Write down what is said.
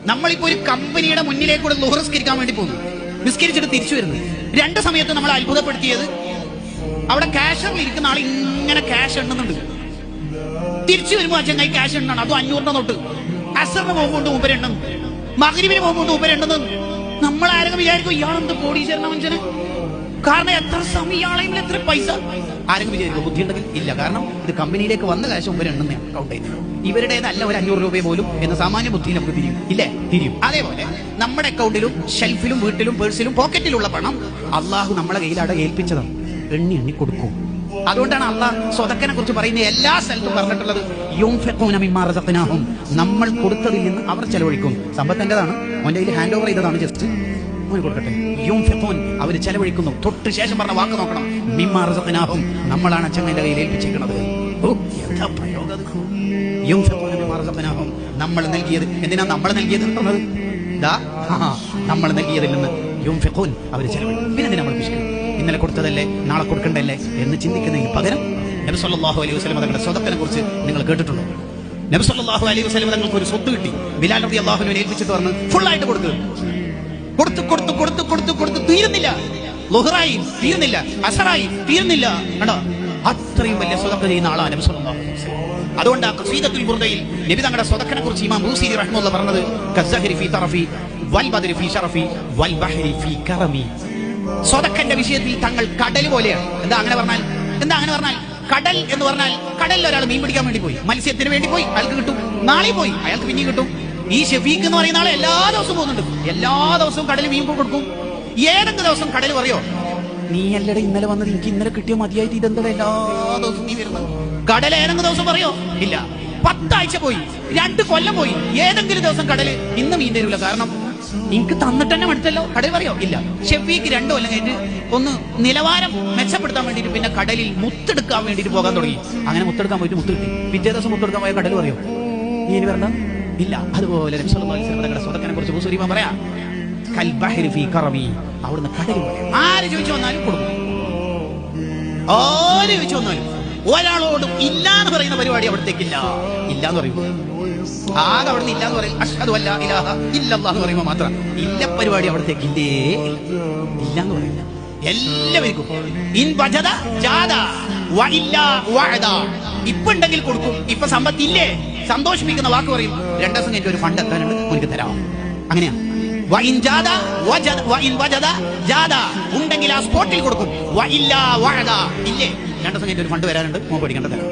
നമ്മളിപ്പോ ഒരു കമ്പനിയുടെ മുന്നിലേക്കൂടെ ളുഹർ നിസ്കരിക്കാൻ വേണ്ടി പോകുന്നു, നിസ്കരിച്ചിട്ട് തിരിച്ചു വരുന്നു. 2 സമയത്ത് നമ്മൾ അത്ഭുതപ്പെടുത്തിയത് അവിടെ ക്യാഷറിൽ ഇരിക്കുന്ന ആൾ ഇങ്ങനെ ക്യാഷ് എണ്ണുന്നുണ്ട്. തിരിച്ചു വരുമ്പോ ചങ്ങായി ക്യാഷ് എണ്ണാണ്, അതും 500 നോട്ട്. അസറിന് പോകുമ്പോൾ മുമ്പ് എണ്ണുന്നു, മഗ്‌രിബിന് പോകുമ്പോൾ മുമ്പ് എണ്ണുന്നു. നമ്മൾ ആരെങ്കിലും വിചാരിക്കും ഇയാളെന്ത് കോടീശ്വരന മനുഷ്യന്, കാരണം എത്ര സമയം ഇയാളെയും എത്ര പൈസ. ആരെങ്കിലും വിചാരിക്കും ബുദ്ധി ഉണ്ടെങ്കിൽ ഇല്ല, കാരണം ഇത് കമ്പനിയിലേക്ക് വന്ന കാശ് മുമ്പ് എണ്ണുന്ന കൗണ്ട് ചെയ്യുന്നത്. ഇവരുടേതല്ല ഒരു 500 രൂപ പോലും എന്ന സാമാന്യ ബുദ്ധി നമുക്ക് തിരിയും, ഇല്ലേ? തിരിയും. അതേപോലെ നമ്മുടെ അക്കൗണ്ടിലും ഷെൽഫിലും വീട്ടിലും പേഴ്സിലും പോക്കറ്റിലുള്ള പണം അള്ളാഹു നമ്മളെ കയ്യിലാണ് ഏൽപ്പിച്ചതാണ്, എണ്ണി എണ്ണി കൊടുക്കും. അതുകൊണ്ടാണ് അള്ളാഹ് സ്വതക്കനെ കുറിച്ച് പറയുന്ന എല്ലാ സ്ഥലത്തും പറഞ്ഞിട്ടുള്ളത് യുൻഫിഖൂന മിമ്മാ റസഖ്നാഹും, നമ്മൾ കൊടുത്തതിൽ നിന്ന് അവർ ചെലവഴിക്കും. സമ്പത്തിൻ്റെതാണ്, അവൻ്റെ കയ്യിൽ ഹാൻഡ് ഓവർ ചെയ്തതാണ്, ജസ്റ്റ് മോൻ കൊടുക്കട്ടെ. യുൻഫിഖൂൻ, അവർ ചെലവഴിക്കുന്നു. തൊട്ട് ശേഷം പറഞ്ഞ വാക്ക് നോക്കണം, മിമ്മാ റസഖ്നാഹും, നമ്മളാണ് അച്ഛൻ്റെ കയ്യിൽ ഏൽപ്പിച്ചിരിക്കുന്നത്. യുൻഫിഖൂന മിമ്മാ റസഖ്നാഹും, നമ്മൾ നൽകിയത്. എന്തിനാ നമ്മൾ നൽകിയത് എന്നുള്ളത്? നമ്മൾ നൽകിയതിൽ നിന്ന് യുൻഫിഖൂൻ, അവർ ചെലവഴിക്കും. പിന്നെ എന്തിനാ നമ്മൾ പിശുക്കുന്നത്? ഇന്നലെ കൊടുത്തതല്ലേ നാളെ കൊടുക്കണ്ടല്ലേ എന്ന് ചിന്തിക്കുന്നതിന് പകരം നബി സല്ലല്ലാഹു അലൈഹി വസല്ലം തങ്ങളുടെ സ്വതക്കനെ കുറിച്ച് നിങ്ങൾ കേട്ടിട്ടുണ്ടോ? നബി സല്ലല്ലാഹു അലൈഹി വസല്ലം തങ്ങൾക്ക് ഒരു സ്വത്ത് കിട്ടി, ബിലാൽ റളിയല്ലാഹു അൻഹു ഏൽപ്പിച്ചിട്ട് പറഞ്ഞു ഫുള്ളായിട്ട് കൊടുത്തു. തീരുന്നില്ല. ളുഹറായി തീരുന്നില്ല, അസറായി തീരുന്നില്ല. കണ്ടോ, അത്രയും വലിയ സ്വതക്ക ചെയ്യുന്ന ആളാണ് നബി സല്ലല്ലാഹു അലൈഹി വസല്ലം. അതുകൊണ്ട് ആ ഖസീദത്തുൽ ബുർദയിൽ നബി തങ്ങളുടെ സ്വതക്കനെ കുറിച്ച് ഇമാം ബൂസീരി റഹ്മത്തുള്ളാഹി പറഞ്ഞത് കസ്സഹരി ഫീ തറഫി വൽ ബദരി ഫീ ശറഫി വൽ ബഹരി ഫീ കറമി. സ്വതക്കന്റെ വിഷയത്തിൽ തങ്ങൾ കടൽ പോലെയാണ്. എന്താ അങ്ങനെ പറഞ്ഞാൽ? കടൽ എന്ന് പറഞ്ഞാൽ, കടലിൽ ഒരാൾ മീൻ പിടിക്കാൻ വേണ്ടി പോയി, മത്സ്യത്തിന് വേണ്ടി പോയി, അയാൾക്ക് കിട്ടും. നാളെ പോയി, അയാൾക്ക് പിന്നെയും കിട്ടും. ഈ ഷെഫീഖ് എന്ന് പറയുന്ന ആളെ എല്ലാ ദിവസവും പോകുന്നുണ്ട്, എല്ലാ ദിവസവും കടലിൽ മീൻ കൊടുക്കും. ഏതെങ്കിലും ദിവസം കടൽ പറയോ, നീ അല്ലടെ ഇന്നലെ വന്നത്, എനിക്ക് ഇന്നലെ കിട്ടിയോ മതിയായിട്ട്, ഇതെന്താ എല്ലാ ദിവസവും നീ വരുന്നത്? കടൽ ഏതെങ്കിലും ദിവസം പറയോ? ഇല്ല. 10 ആഴ്ച പോയി, 2 കൊല്ലം പോയി, ഏതെങ്കിലും ദിവസം കടല് ഇന്ന് മീൻ തരൂല, കാരണം എനിക്ക് തന്നിട്ട് തന്നെ മടുത്തല്ലോ, കടൽ പറയോ? ഇല്ല. ഷെഫീഖ് 2 കൊല്ലം കഴിഞ്ഞിട്ട് ഒന്ന് നിലവാരം മെച്ചപ്പെടുത്താൻ വേണ്ടിയിട്ട് പിന്നെ കടലിൽ മുത്തെടുക്കാൻ വേണ്ടിയിട്ട് പോകാൻ തുടങ്ങി. അങ്ങനെ മുത്തെടുക്കാൻ പോയിട്ട് മുത്ത് കിട്ടി. പിറ്റേ ദിവസം മുത്തെടുക്കാൻ പോയ കടൽ പറയോ? ഇനി വരണം ഇല്ല. അതുപോലെ നബി സല്ലല്ലാഹു അലൈഹി വസല്ലം തങ്ങളുടെ സ്വതക്കനെ കുറിച്ച് ബൂസീരി പറയാ കൽ ബഹരി ഫീ കറമി, അവിടുന്ന് കടൽ പോലെ. ആര് ചോദിച്ചു വന്നാലും കൊടുക്കും, ആര് ചോദിച്ചു വന്നാലും. ഒരാളോടും ഇല്ലാന്ന് പറയുന്ന പരിപാടി അവിടത്തേക്കില്ല. ഇല്ലാന്ന് പറയും, ആകെ അവിടുന്ന് ഇല്ലാന്ന് പറയും. അശ്ഹദു അല്ലാ ഇലാഹ ഇല്ലല്ലാഹ് എന്ന് പറയുമ്പോൾ മാത്രം ഇല്ല പരിപാടി അവിടത്തേക്കില്ലേ. ഇല്ലാന്ന് പറയില്ല എല്ലാവർക്കും. ഇൻ വജദ ജാദ വ ഇല്ലാ വഅദ. ഇപ്പൊ ഉണ്ടെങ്കിൽ കൊടുക്കും, ഇപ്പൊ സമ്പത്തില്ലേ സന്തോഷിപ്പിക്കുന്ന വാക്ക് പറയും. 2 ദിവസം കഴിഞ്ഞിട്ട് ഒരു ഫണ്ട് എത്താനുണ്ട്, എനിക്ക് തരാം. അങ്ങനെയാ. ഉണ്ടെങ്കിൽ ആ സ്പോട്ടിൽ കൊടുക്കും. ഇല്ലേ 2 ദിവസം കഴിഞ്ഞിട്ട് ഒരു ഫണ്ട് വരാനുണ്ട്, മോൻ പഠിക്കേണ്ട തരാം.